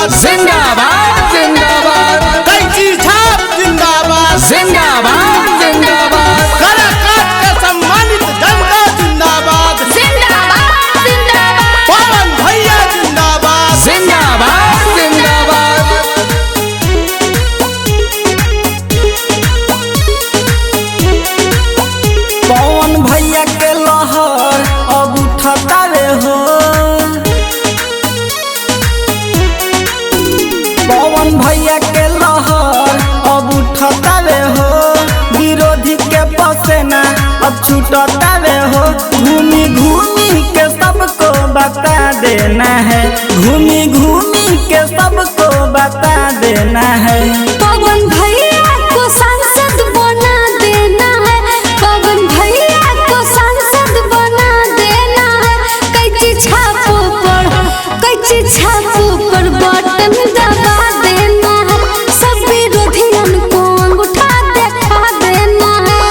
जिंदाबाद जिंदाबाद जिंदाबाद कैंची छाप जिंदाबाद जिंदाबाद जिंदाबाद कलाकार के सम्मानित जनता जिंदाबाद जिंदाबाद जिंदाबाद पवन भैया जिंदाबाद जिंदाबाद जिंदाबाद पवन भैया के लहर अब उठता रे हो। पवन भैया के लहर अब उठता रे हो। विरोधी के पसेना अब छूटता रे हो। घूमी घूमी के सबको बता देना है, घूमी घूमी के सबको बता देना है। पवन भैया को सांसद बना देना है, पवन भैया को सांसद बना देना है। कैंची छापो पर बटन दबा देना है। सब विरोधियन को अंगूठा दिखा देना है।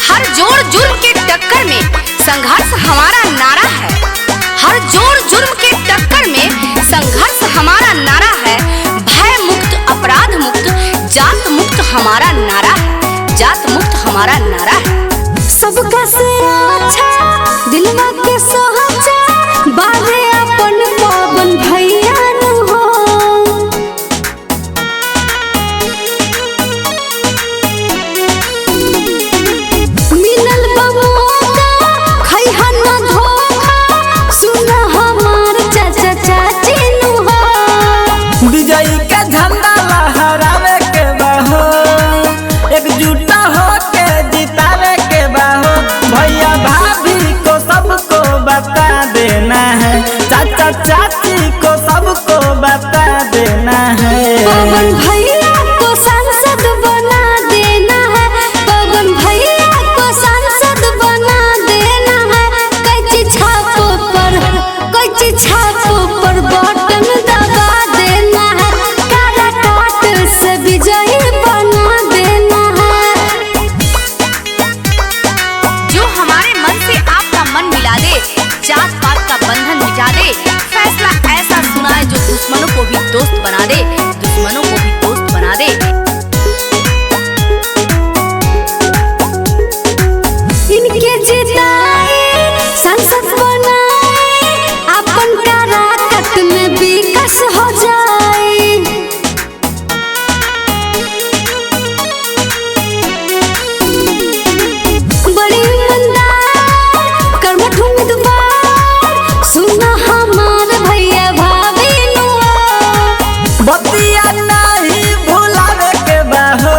हर जोर जुर्म के टक्कर में संघर्ष हमारा नारा है। हर जोर जुर्म के टक्कर में संघर्ष हमारा नारा है। भय मुक्त, अपराध मुक्त, जात मुक्त हमारा नारा है। जात मुक्त हमारा नारा है। सबका से अच्छा दिलवा के सोचा बारे अपन पवन भैया नु हो। मिलल बमोका खैहा न धोखा, सुन हमार चाचा चाची नु हो। विजयी के झंडा लहरावे के बाहो, एकजुटा हो के जितावे के बाहो। भैया भाभी को सबको बता देना है, चाचा चाची को सबको बता देना है। पवन भैया को सांसद बना देना है, पवन भैया को सांसद बना देना है। कैंची छापो पर बटन दबा देना है। काराकाट से विजयी बना देना है। जो हमारे मन से आपका मन मिला दे, जात पात का बंधन मिटा दे। फैसला ऐसा सुनाए जो दुश्मनों को भी दोस्त बना दे, दुश्मनों को भी दोस्त बना दे। इनके जिताए संसद बनाए, अपन काराकाट में विकास हो जाए। बड़ी ईमानदार कर्मठ उम्मीदवार, सुना हमार भैया भाभी नुआ। बतिया नहीं भुलावे के बाहो,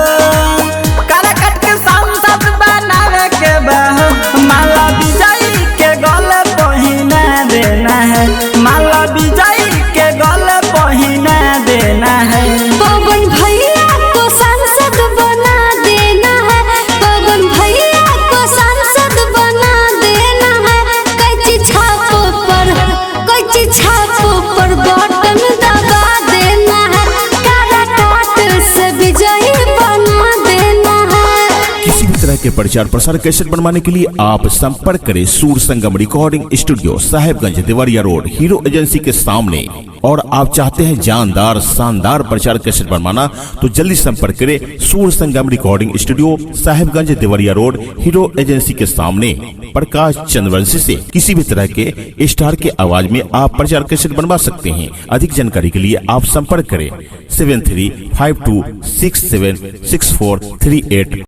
काराकाट के सांसद बनावे के बाहो। माला विजयी के गले पहिना देना है, माला विजयी के गले पहिना देना है। पवन भैया को सांसद बना देना है, पवन भैया को सांसद बना देना है। कैंची छापो पर बटन दबा देना है। काराकाट से विजयी बना देना है। किसी भी तरह के प्रचार प्रसार कैसेट बनवाने के लिए आप संपर्क करें Sur Sangam recording studio, Sahebganj Deoria road, Hero agency के सामने। और आप चाहते हैं जानदार शानदार प्रचार कैसेट बनवाना तो जल्दी संपर्क करें Sur Sangam recording studio, Sahebganj Deoria road, Hero agency के सामने। प्रकाश चंद्रवंशी से किसी भी तरह के स्टार के आवाज में आप प्रचार कैसेट बनवा सकते हैं। अधिक जानकारी के लिए आप संपर्क करें 7352676438।